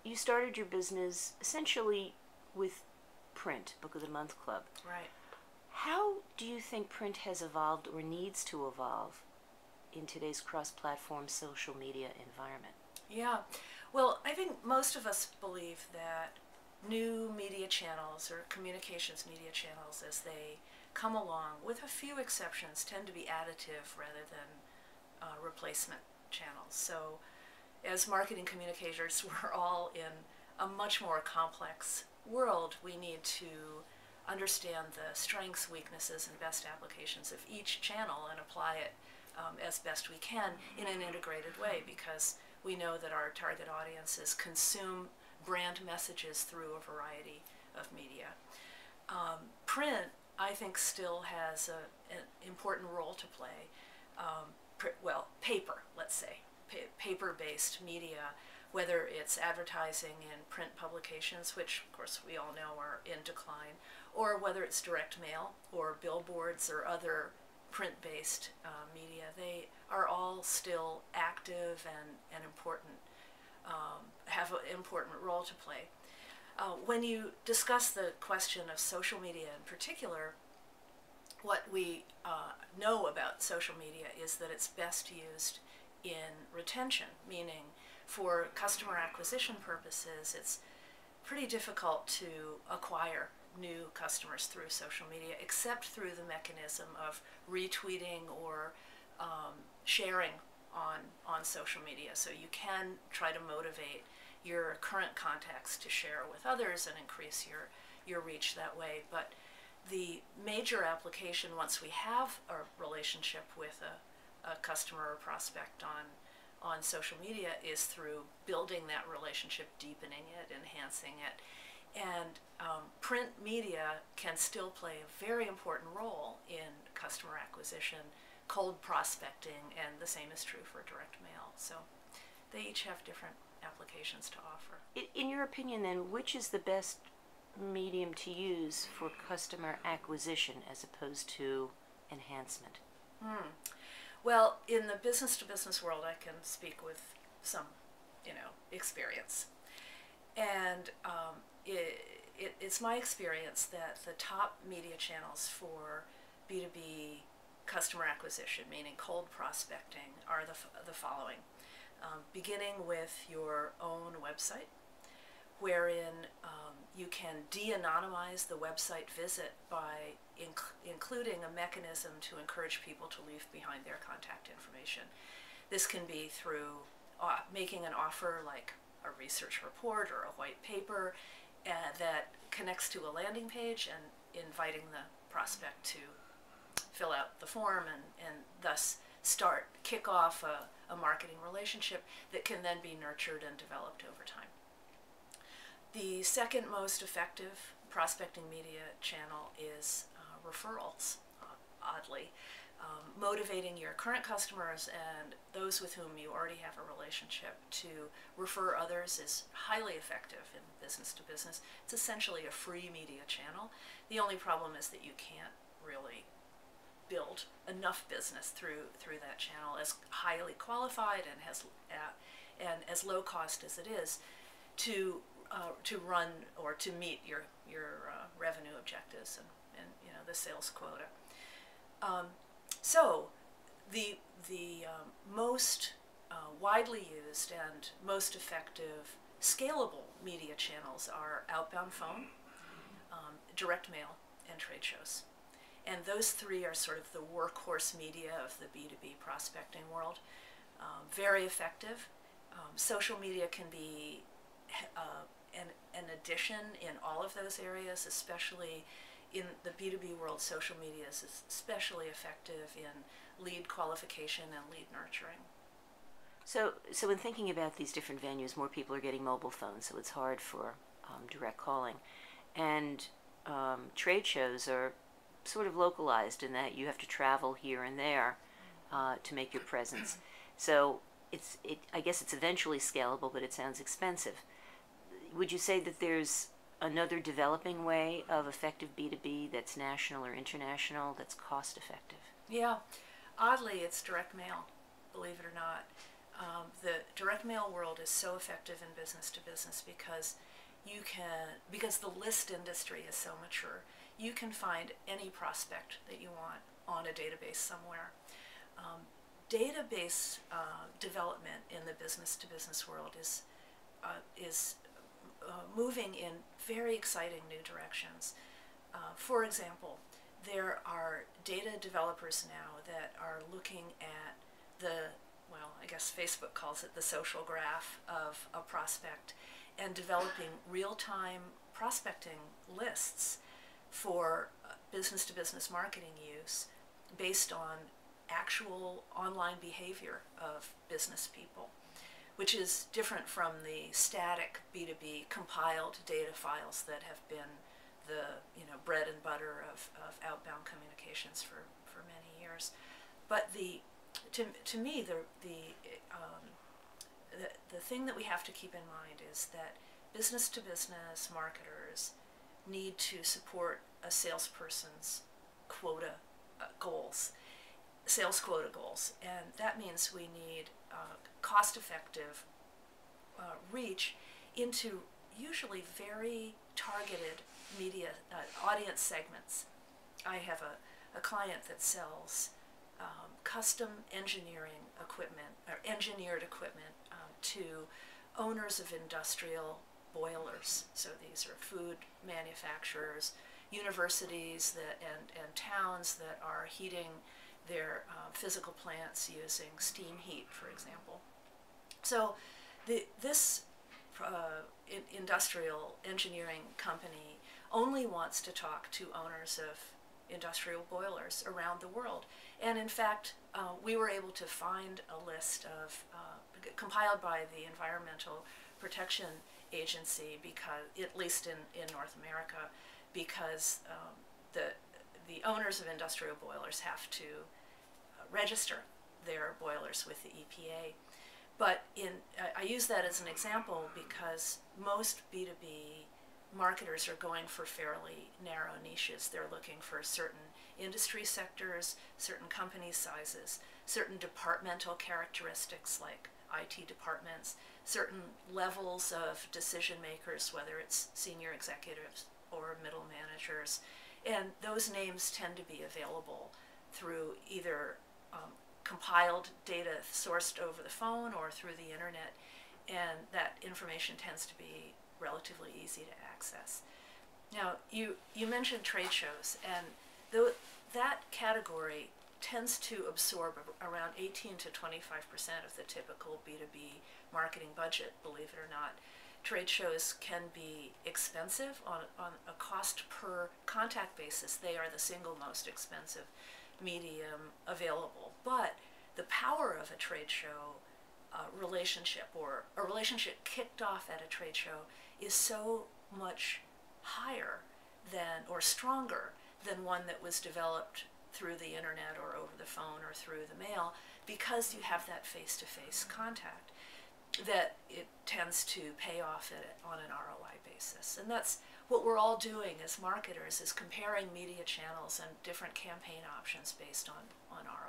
you started your business essentially with print, Book of the Month Club. Right. How do you think print has evolved or needs to evolve in today's cross-platform social media environment? Yeah. Well, I think most of us believe that new media channels or communications media channels, as they come along, with a few exceptions, tend to be additive rather than replacement channels. So as marketing communicators, we're all in a much more complex world. We need to understand the strengths, weaknesses, and best applications of each channel and apply it as best we can in an integrated way, because we know that our target audiences consume brand messages through a variety of media. Print, I think, still has an important role to play. Well, paper, let's say, paper-based media, whether it's advertising in print publications, which of course we all know are in decline, or whether it's direct mail or billboards or other print-based media, they are all still active and important, have an important role to play. When you discuss the question of social media in particular, what we know about social media is that it's best used in retention, meaning for customer acquisition purposes, it's pretty difficult to acquire new customers through social media, except through the mechanism of retweeting or sharing on social media. So you can try to motivate your current contacts to share with others and increase your reach that way. But the major application, once we have a relationship with a customer or prospect on social media, is through building that relationship, deepening it, enhancing it. And print media can still play a very important role in customer acquisition, cold prospecting, and the same is true for direct mail. So they each have different applications to offer. In your opinion, then, which is the best medium to use for customer acquisition as opposed to enhancement? Well, in the business-to-business world, I can speak with some, experience. And it's my experience that the top media channels for B2B customer acquisition, meaning cold prospecting, are the following. Beginning with your own website, wherein you can de-anonymize the website visit by including a mechanism to encourage people to leave behind their contact information. This can be through making an offer like a research report or a white paper that connects to a landing page and inviting the prospect to fill out the form and thus kick off a marketing relationship that can then be nurtured and developed over time. The second most effective prospecting media channel is referrals, oddly. Motivating your current customers and those with whom you already have a relationship to refer others is highly effective in business to business. It's essentially a free media channel. The only problem is that you can't really build enough business through that channel as highly qualified and as low cost as it is to run or to meet your revenue objectives and the sales quota. So the most widely used and most effective scalable media channels are outbound phone, direct mail, and trade shows. And those three are sort of the workhorse media of the B2B prospecting world. Very effective. Social media can be an addition in all of those areas, especially in the B2B world. Social media is especially effective in lead qualification and lead nurturing. So in thinking about these different venues, more people are getting mobile phones, so it's hard for direct calling. And trade shows are sort of localized in that you have to travel here and there to make your presence. So I guess it's eventually scalable, but it sounds expensive. Would you say that there's another developing way of effective B2B that's national or international that's cost effective? Yeah, oddly, it's direct mail, believe it or not. The direct mail world is so effective in business to business because the list industry is so mature. You can find any prospect that you want on a database somewhere. Database development in the business to business world is moving in very exciting new directions. For example, there are data developers now that are looking at I guess Facebook calls it the social graph of a prospect, and developing real-time prospecting lists for business-to-business marketing use based on actual online behavior of business people, which is different from the static B2B compiled data files that have been the bread and butter of outbound communications for many years. But to me, the thing that we have to keep in mind is that business-to-business marketers need to support a salesperson's quota goals, sales quota goals, and that means we need cost-effective reach into usually very targeted media audience segments. I have a client that sells custom engineering equipment, or engineered equipment, to owners of industrial boilers. So these are food manufacturers, universities and towns that are heating their physical plants using steam heat, for example. So this industrial engineering company only wants to talk to owners of industrial boilers around the world. And in fact, we were able to find a list of, compiled by the Environmental Protection Agency, because, at least in North America, because the owners of industrial boilers have to register their boilers with the EPA. But I use that as an example because most B2B marketers are going for fairly narrow niches. They're looking for certain industry sectors, certain company sizes, certain departmental characteristics like IT departments, certain levels of decision makers, whether it's senior executives or middle managers. And those names tend to be available through either compiled data sourced over the phone or through the internet, and that information tends to be relatively easy to access. Now, you mentioned trade shows, and that category tends to absorb around 18 to 25% of the typical B2B marketing budget, believe it or not. Trade shows can be expensive on a cost per contact basis. They are the single most expensive medium available. But the power of a trade show relationship, or a relationship kicked off at a trade show, is so much higher than, or stronger than, one that was developed through the internet or over the phone or through the mail, because you have that face-to-face contact, that it tends to pay off on an ROI basis. And that's what we're all doing as marketers, is comparing media channels and different campaign options based on ROI.